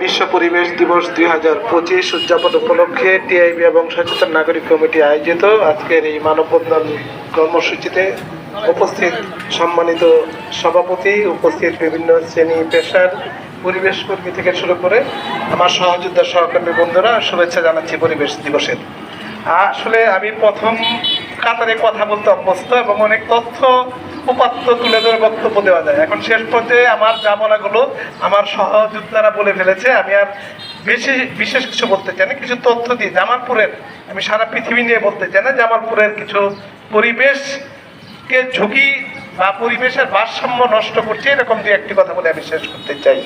বিশ্ব পরিবেশ দিবস 2025 উদযাপন উপলক্ষে টিআইবি এবং সচেতন নাগরিক কমিটি আয়োজিত আজকের এই মানববন্ধন কর্মসূচিতে উপস্থিত সম্মানিত সভাপতি, উপস্থিত বিভিন্ন শ্রেণী পেশার পরিবেশ কর্মী থেকে শুরু করে আমার সহযোদ্ধা সহকর্মী বন্ধুরা, শুভেচ্ছা জানাচ্ছি পরিবেশ দিবসের। আসলে আমি প্রথম কাতারে কথা বলতে অভ্যস্ত এবং অনেক তথ্য উপাত্ত তুলে ধরে বক্তব্য দেওয়া যায়। এখন শেষ পর্যায়ে আমার যা বলাগুলো আমার সহযোদ্ধারা বলে ফেলেছে, আমি আর বিশেষ কিছু বলতে চাই না। কিছু তথ্য দিই জামালপুরের, আমি সারা পৃথিবী নিয়ে বলতে চাই না, জামালপুরের কিছু পরিবেশকে ঝুঁকি বা পরিবেশের ভারসাম্য নষ্ট করছে এরকম দু একটি কথা বলে আমি শেষ করতে চাই।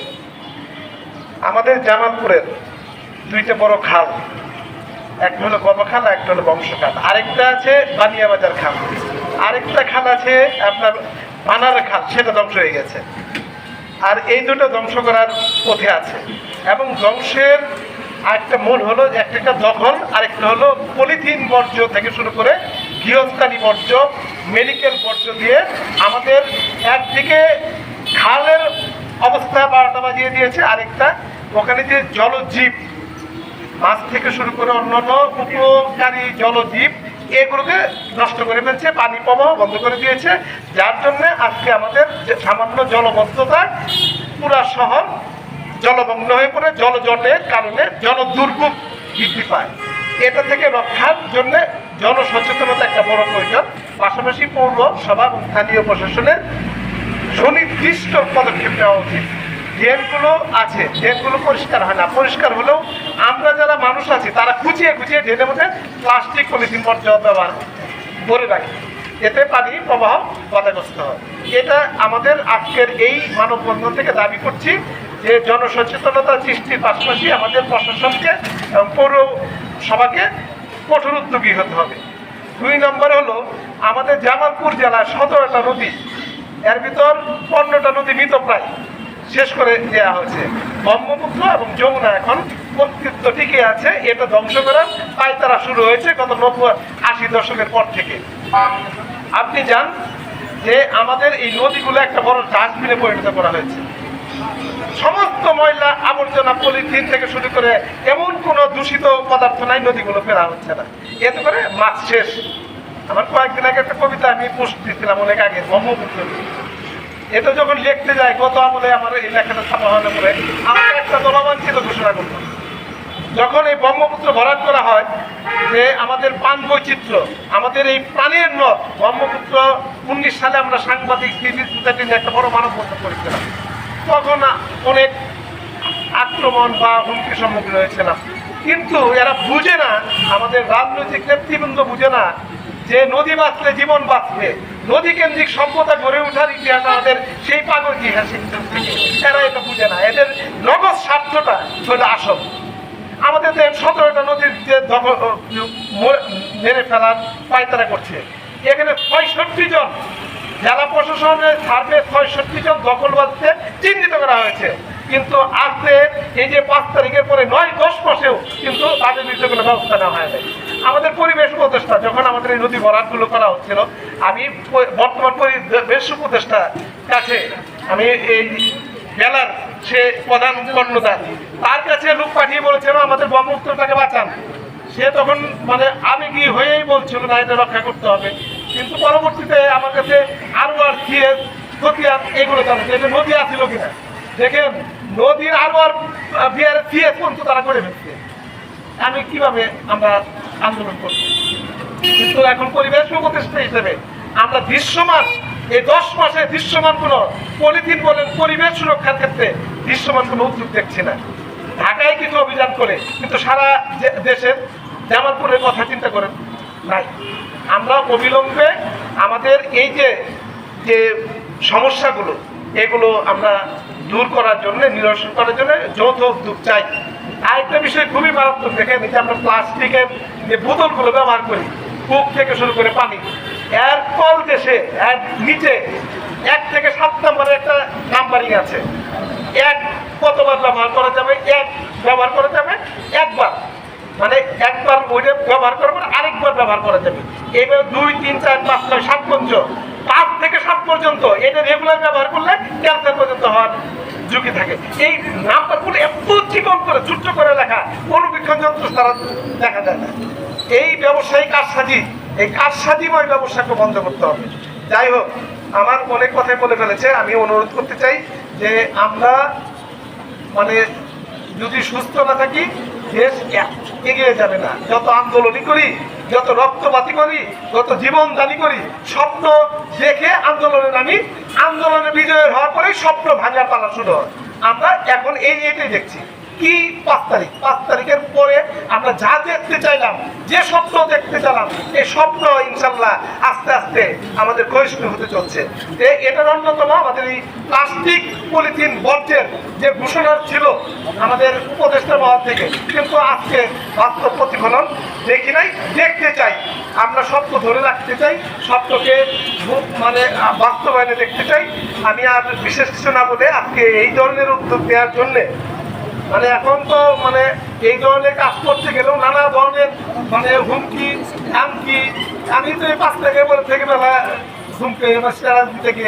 আমাদের জামালপুরের দুইটা বড় খাল, একটা হলো গবা খাল, একটা হলো বংশ খাল, আরেকটা আছে বানিয়াবাজার খাল, আরেকটা খাল আছে আপনার বানার খাল, সেটা ধ্বংস হয়ে গেছে। আর এই দুটো ধ্বংস করার পথে আছে এবং ধ্বংসের আরেকটা মূল হলো একটা দখল, আরেকটা হলো পলিথিন বর্জ্য থেকে শুরু করে গৃহস্থালী বর্জ্য, মেডিকেল বর্জ্য দিয়ে আমাদের একদিকে খালের অবস্থা 12টা বাজিয়ে দিয়েছে, আরেকটা ওখানে যে জলজীব মাছ থেকে শুরু করে অন্যান্য উপকারী জলজীব এগুলোকে নষ্ট করে ফেলছে, পানি প্রবাহ বন্ধ করে দিয়েছে, যার জন্য আজকে আমাদের সামান্য জলবদ্ধতায় পুরা শহর জলমগ্ন হয়ে পড়ে, জলজটের কারণে জলদুর্ভোগ বৃদ্ধি পায়। এটা থেকে রক্ষার জন্য জনসচেতনতা একটা বড় প্রয়োজন, পাশাপাশি পৌরসভা এবং স্থানীয় প্রশাসনের সুনির্দিষ্ট পদক্ষেপ নেওয়া উচিত। ড্রেনগুলো আছে, ড্রেনগুলো পরিষ্কার হয় না, পরিষ্কার হলেও আমরা যারা মানুষ আছি তারা খুঁচিয়ে ড্রেনের মধ্যে প্লাস্টিক পলিথিন বর্জ্য ব্যবহার করে রাখি, এতে পানি প্রবাহ বাধাগ্রস্ত হয়। এটা আমাদের আজকের এই মানববন্ধন থেকে দাবি করছি যে জনসচেতনতা সৃষ্টির পাশাপাশি আমাদের প্রশাসনকে এবং পৌরসভাকে কঠোর উদ্যোগী হতে হবে। 2 নম্বর হলো আমাদের জামালপুর জেলার 17টা নদী, এর ভিতর 15টা নদী মৃতপ্রায় শেষ করে দেওয়া হয়েছে। ব্রহ্মপুত্র এবং যমুনা এখন অস্তিত্ব টিকে আছে, এটা ধ্বংস করার পায়তারা শুরু হয়েছে গত 90-80 দশকের পর থেকে। আপনি জান যে আমাদের এই নদীগুলো একটা বড় ডাস্টবিনে পরিণত করা হয়েছে। সমস্ত ময়লা আবর্জনা পলিথিন থেকে শুরু করে এমন কোনো দূষিত পদার্থ নাই, নদীগুলো ফেরা হচ্ছে না, এতে করে মাছ শেষ। আমার কয়েকদিন আগে একটা কবিতা আমি পোস্ট দিচ্ছিলাম অনেক আগে, ব্রহ্মপুত্র। এটা যখন লিখতে যায় গত আমলে আমার এই লেখাটা ছাপা হওয়ার পরে আমার একটা জলবাঞ্ছিত ঘোষণা করতাম। যখন এই ব্রহ্মপুত্র ভরাট করা হয় যে আমাদের প্রাণ বৈচিত্র্য, আমাদের এই প্রাণের নদ ব্রহ্মপুত্র, 19 সালে আমরা সাংবাদিক একটা বড় মানববন্ধন করেছিলাম, তখন অনেক আক্রমণ বা হুমকির সম্মুখীন হয়েছিলাম। কিন্তু এরা বুঝে না, আমাদের রাজনৈতিক নেতৃবৃন্দ বুঝে না যে নদী বাঁচলে জীবন বাঁচবে, নদী কেন্দ্রিক সভ্যতা গড়ে ওঠার ইতিহাস আমাদের সেই পাগল ইতিহাসিক, এরা এটা বুঝে না। এদের নগদ স্বার্থটা হলো আসল। আমাদের 17টা নদীর যে মেরে ফেলার পায়তারা করছে, এখানে 65 জন জেলা প্রশাসনের সার্ভে 65 জন দখলবাদকে চিহ্নিত করা হয়েছে, কিন্তু আজকে এই যে 5 তারিখের পরে 9-10 মাসেও কিন্তু তাদের বিরুদ্ধে কোনো ব্যবস্থা নেওয়া হয় নাই। আমাদের পরিবেশ উপদেষ্টা যখন আমাদের এই নদী ভরাটগুলো করা হচ্ছিল, আমি বর্তমান পরিবেশ উপদেষ্টার কাছে আমি এই জেলার সে প্রধান কর্ণধার, তার কাছে লোক পাঠিয়ে বলেছিল আমাদের ব্রহ্মপুত্রটাকে বাঁচান। সে তখন মানে আবেগী হয়েই বলছিল না, এটা রক্ষা করতে হবে। কিন্তু পরবর্তীতে আমার কাছে আরো আর সিএস খতিয়ান এগুলো জানছে, এটা নদী আসছিল কিনা দেখেন, নদীর আরো আর বিয়ার সিএস পর্যন্ত তারা করে ফেলছে। আমি কিভাবে আমরা আন্দোলন করব? কিন্তু এখন পরিবেশ উপদেষ্টা হিসেবে আমরা দৃশ্যমান এই 10 মাসে দৃশ্যমান কোনো পলিথিন বলেন পরিবেশ সুরক্ষার ক্ষেত্রে দৃশ্যমান কোনো উদ্যোগ দেখছি না। ঢাকায় কিছু অভিযান করে, কিন্তু সারা দেশের জামালপুরের কথা চিন্তা করেন নাই। আমরা অবিলম্বে আমাদের এই যে সমস্যাগুলো এগুলো আমরা দূর করার জন্য, নিরসন করার জন্য যৌথ উদ্যোগ চাই। আরেকটা বিষয় খুবই মারাত্মক, দেখেন যে আমরা প্লাস্টিকের যে বোতলগুলো ব্যবহার করি, কূপ থেকে শুরু করে পানি, এর তল দেশে এর নিচে 1 থেকে 7 নম্বরের একটা নাম্বারিং আছে। কতবার ব্যবহার করা যাবে? ব্যবহার করা যাবে একবার, মানে একবার ওইটা ব্যবহার করার পর আরেকবার ব্যবহার করা যাবে। এইভাবে 2, 3, 4, 5, 6, 7 পর্যন্ত, 5 থেকে 7 পর্যন্ত এটা রেগুলার ব্যবহার করলে ক্যান্সার পর্যন্ত হওয়ার ঝুঁকি থাকে। এই নাম্বারগুলো এত চিকন করে ছোট্ট করে লেখা অনুবীক্ষণ যন্ত্র তারা দেখা যায় না। এই ব্যবসায়ী কারসাজি, এই কারসাজিময় ব্যবসাকে বন্ধ করতে হবে। যাই হোক, আমার অনেক কথাই বলে ফেলেছে। আমি অনুরোধ করতে চাই যে আমরা মানে যদি সুস্থ না থাকি দেশ এগিয়ে যাবে না। যত আন্দোলনই করি, যত রক্তপাতি করি, যত জীবন দানি করি, স্বপ্ন দেখে আন্দোলনে নামি, আন্দোলনে বিজয়ের হওয়ার পরেই স্বপ্ন ভাঙার পালা শুরু হয়। আমরা এখন এটাই দেখছি। কি 5 তারিখের পরে আমরা যা দেখতে চাইলাম, যে স্বপ্ন দেখতে চাইলাম, এই স্বপ্ন ইনশাল্লাহ আস্তে আস্তে আমাদের ক্ষয়িষ্ণু হতে চলছে। এটার অন্যতম আমাদের এই প্লাস্টিক পলিথিন বর্জ্যের যে ঘোষণা ছিল আমাদের উপদেষ্টা মহল থেকে, কিন্তু আজকে বাস্তব প্রতিফলন দেখি নাই। দেখতে চাই, আমরা স্বপ্ন ধরে রাখতে চাই, স্বপ্নকে মানে বাস্তবায়নে দেখতে চাই। আমি আর বিশেষ কিছু না বলে আজকে এই ধরনের উদ্যোগ নেওয়ার জন্যে মানে এখন তো মানে এই ধরনের কাজ করতে গেলেও নানা ধরনের মানে হুমকি ধামকি। আমি তো এই 5 টাকা বলে থেকে বেলা হুমকি থেকে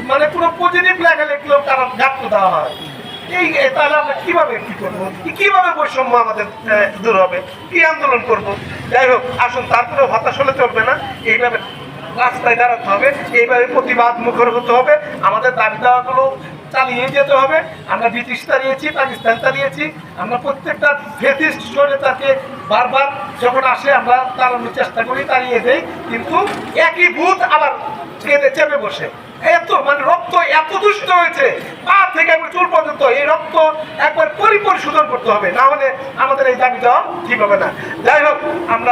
মানে পুরো পজিটিভ লেখা লিখলেও কারণ ঘাটতে দেওয়া হয়। তাহলে আমরা কিভাবে কি করবো, কিভাবে বৈষম্য আমাদের দূর হবে, কি আন্দোলন করব? যাই হোক, আসুন, তারপরেও হতাশ হলে চলবে না। এইভাবে রাস্তায় দাঁড়াতে হবে, এইভাবে প্রতিবাদ মুখর হতে হবে, আমাদের দাবি দাওয়াগুলো চালিয়ে যেতে হবে। আমরা ব্রিটিশ তাড়িয়েছি, পাকিস্তান তাড়িয়েছি, আমরা প্রত্যেকটা ফেসিস্ট সরে তাকে বারবার যখন আসে আমরা তাড়ানোর চেষ্টা করি, তাড়িয়ে দেই, কিন্তু একই ভূত আবার চেপে বসে। এত মানে রক্ত এত দূষিত হয়েছে, পা থেকে একবার চুল পর্যন্ত, এই রক্ত একবার পরিশোধন করতে হবে, না হলে আমাদের এই দাবি দেওয়া ঠিক হবে না। যাই হোক, আমরা